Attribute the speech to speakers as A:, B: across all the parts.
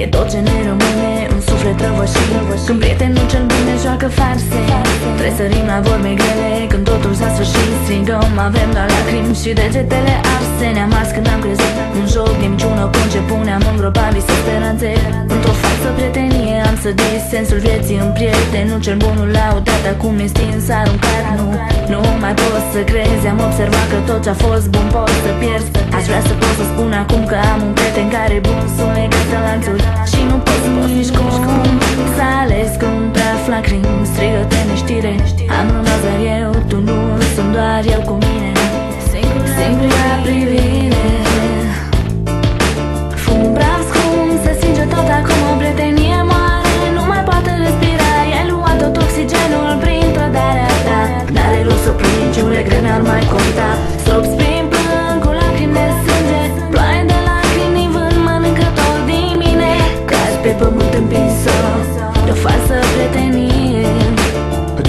A: E tot ce ne rămâne, un suflet răvășit. Când prietenul cel bine joacă farse, trebuie să rim la vorbe grele. Când totul s-a sfârșit, strigăm, avem doar lacrimi și degetele arse. Ne-am ars când am crezut un joc de minciună conceput. Ne-am îngropat vise speranțe într-o falsă prietenie. Am sădit sensul vieții în prietenul cel bun, laudat, acum e stins, aruncat. Nu mai pot să crezi, am observat că tot ce-a fost bun pot să pierzi. Aș vrea să pot să spun acum că am un prieten care e bun, sunt legat în lanțuri și nu pot să nici cum s-a ales când praf lacrimi, strigă-te neștire. Am rămas doar eu, tu nu, sunt doar eu cu mine. Singura privire, fum praf scrum, se stinge tot acum, o prietenie moare, nu mai poate respira. I-ai luat tot oxigenul prin trădarea ta. N-are rost să plângi, un regret n-ar mai conta. Strop sprin plâng cu lacrimi de sânge, ploaie de lacrimi din vânt mănâncă tot din mine. Cazi pe pământ împinsă de-o falsă prietenie.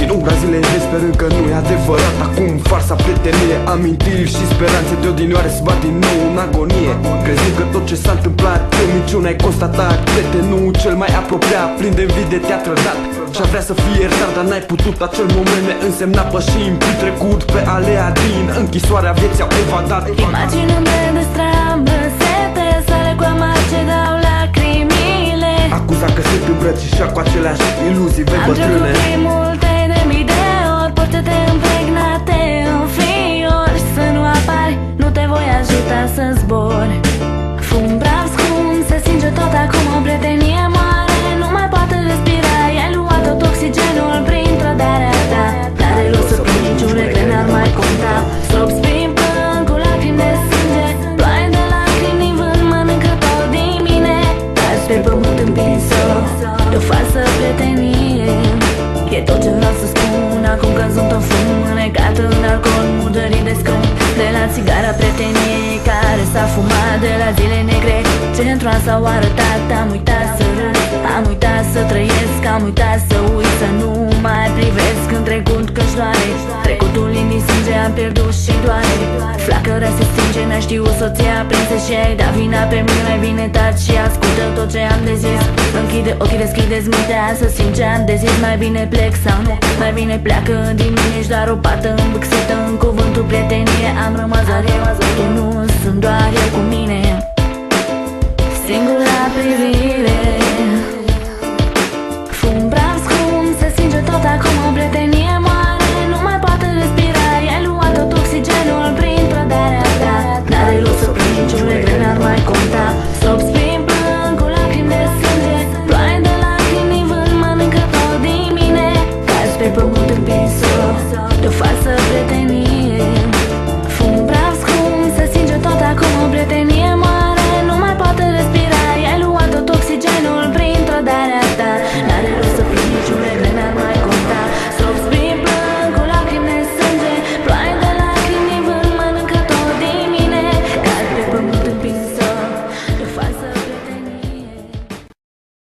B: Din umbra zilei sperând că nu e adevărat. Acum farsa prietenie, amintiri și speranțe de odinioare se bat din nou în agonie, crezând că tot ce s-a întâmplat e o minciună, ai constatat. Prietenul cel mai apropiat, plin de învidie, te-a trădat și-a vrea să fie iertat, dar n-ai putut. Acel moment neînsemnat pășim prin trecut pe alea din închisoarea vieții au evadat.
A: Imagine-mi de stramă, sete sale cu amar ce dau lacrimile.
B: Acuza că se îmbrățișa cu aceleași iluzii vei bătrâne.
A: Am trecut multe de mii de ori, porțete impregnate în fiori. Să nu apari, nu te voi ajuta să zbori. Fum praf scrum, se stinge tot acum, o prietenie moare, nu mai poate respira. I-ai luat tot oxigenul prin trădarea ta. N-are rost să plângi, un regret n-ar mai conta. Strop sprin plâng cu lacrimi de sânge, ploaie de lacrimi din vânt mănâncă tot din mine. Cazi pe pământ împinsă de-o falsă prietenie. E tot ce vreau să spun acum că sunt în fum, înecat în alcool, murdării de scrum. De la țigara prieteniei care s-a fumat, de la zile negre ce într-una s-au arătat. Am uitat să râd, am uitat să trăiesc, am uitat să uit, să nu mai privesc în trecut că-și doare. Trecutul din sânge am pierdut și doare. Flacăra se stinge, n-a știut soția prinsă și ai dat vina pe mine. Mai bine taci și ascultă tot ce am de zis. Închide ochii, deschideți mintea să simți ce am de zis. Mai bine plec sau nu, mai bine pleacă din mine. Ești doar o pată îmbâxită în